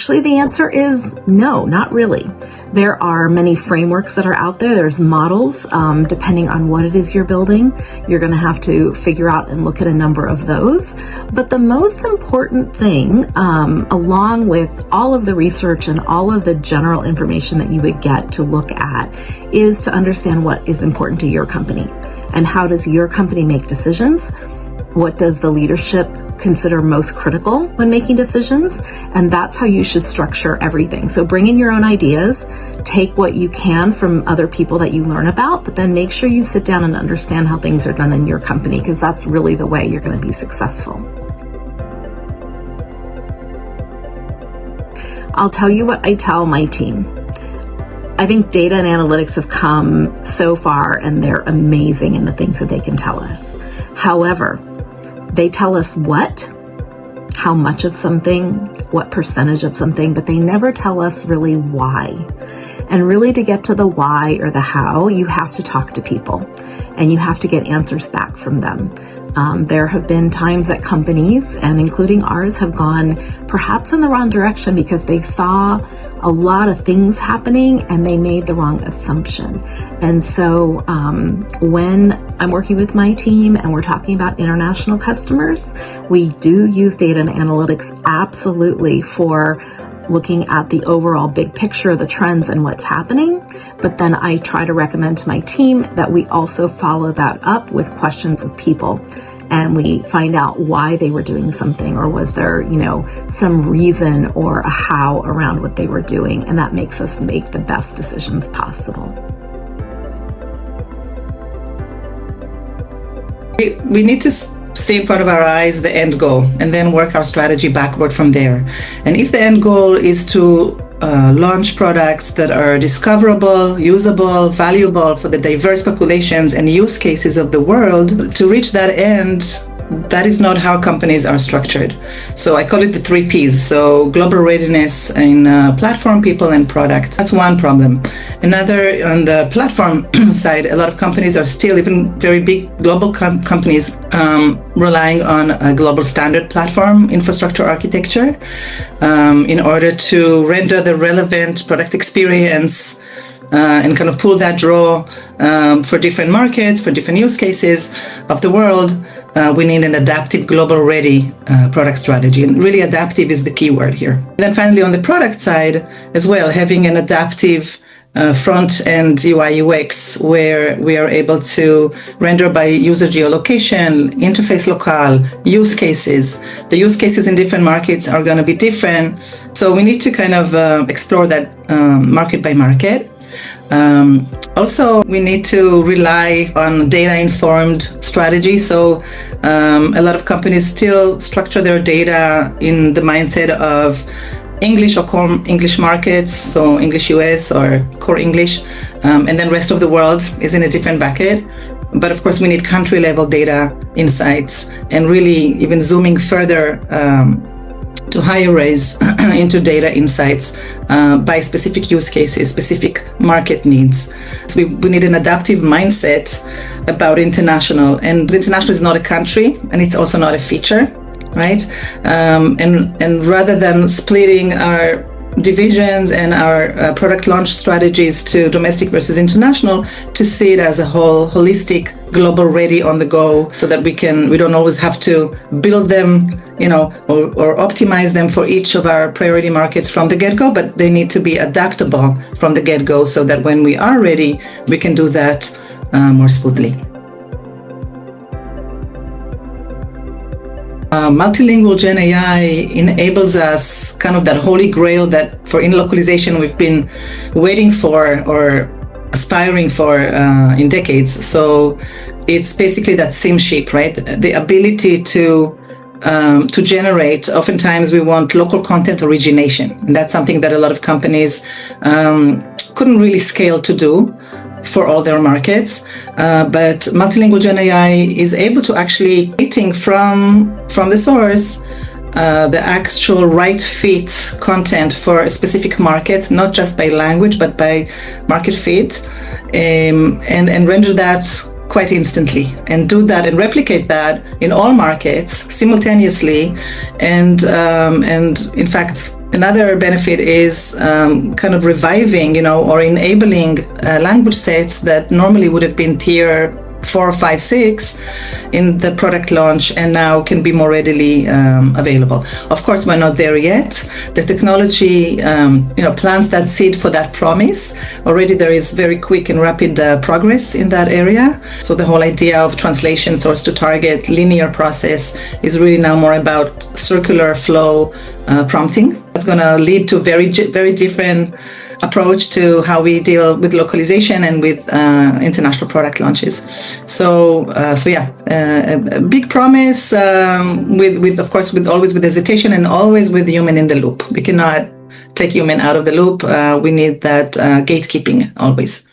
actually, the answer is no, not really. There are many frameworks that are out there. There's models, depending on what it is you're building. You're going to have to figure out and look at a number of those. But the most important thing, along with all of the research and all of the general information that you would get to look at, is to understand what is important to your company and how does your company make decisions. What does the leadership consider most critical when making decisions? And that's how you should structure everything. So bring in your own ideas, take what you can from other people that you learn about, but then make sure you sit down and understand how things are done in your company, because that's really the way you're going to be successful. I'll tell you what I tell my team. I think data and analytics have come so far and they're amazing in the things that they can tell us. However, they tell us what, how much of something, what percentage of something, but they never tell us really why. And really, to get to the why or the how, you have to talk to people and you have to get answers back from them. There have been times that companies, and including ours, have gone perhaps in the wrong direction because they saw a lot of things happening and they made the wrong assumption. And so when I'm working with my team and we're talking about international customers, we do use data and analytics absolutely for looking at the overall big picture of the trends and what's happening. But then I try to recommend to my team that we also follow that up with questions of people. And we find out why they were doing something, or was there, some reason or a how around what they were doing. And that makes us make the best decisions possible. We need to see in front of our eyes the end goal and then work our strategy backward from there. And if the end goal is to launch products that are discoverable, usable, valuable for the diverse populations and use cases of the world, to reach that end, that is not how companies are structured. So I call it the 3 Ps. So global readiness in platform, people, and product. That's one problem. Another, on the platform side, a lot of companies are still, even very big global companies, relying on a global standard platform infrastructure architecture in order to render the relevant product experience and kind of pull that draw for different markets, for different use cases of the world. We need an adaptive, global ready product strategy. And really adaptive is the key word here. And then finally, on the product side as well, having an adaptive front end UI UX where we are able to render by user geolocation, interface locale, use cases. The use cases in different markets are going to be different. So we need to kind of explore that market by market. Also, we need to rely on data-informed strategy. So a lot of companies still structure their data in the mindset of English or core English markets, so English US or core English, and then rest of the world is in a different bucket. But of course, we need country-level data insights and really even zooming further to higher raise into data insights by specific use cases, specific market needs. So we need an adaptive mindset about international. And international is not a country, and it's also not a feature, right? And rather than splitting our divisions and our product launch strategies to domestic versus international, to see it as a whole, holistic, global, ready, on the go, so that we don't always have to build them, or optimize them for each of our priority markets from the get-go, but they need to be adaptable from the get-go so that when we are ready, we can do that more smoothly. Multilingual Gen AI enables us kind of that holy grail that for in-localization we've been waiting for or aspiring for in decades. So it's basically that same shape, right? The ability to generate, oftentimes we want local content origination. And that's something that a lot of companies couldn't really scale to do for all their markets, but multilingual Gen AI is able to actually creating from the source the actual right fit content for a specific market, not just by language but by market fit, and render that quite instantly, and do that and replicate that in all markets simultaneously, and in fact Another benefit is kind of reviving, or enabling language sets that normally would have been tier 4, 5, 6 in the product launch and now can be more readily available. Of course, we're not there yet. The technology, plants that seed for that promise. Already there is very quick and rapid progress in that area. So the whole idea of translation source to target linear process is really now more about circular flow prompting. That's going to lead to very different approach to how we deal with localization and with international product launches. So yeah, a big promise with of course always with hesitation and always with human in the loop. We cannot take human out of the loop. We need that gatekeeping always.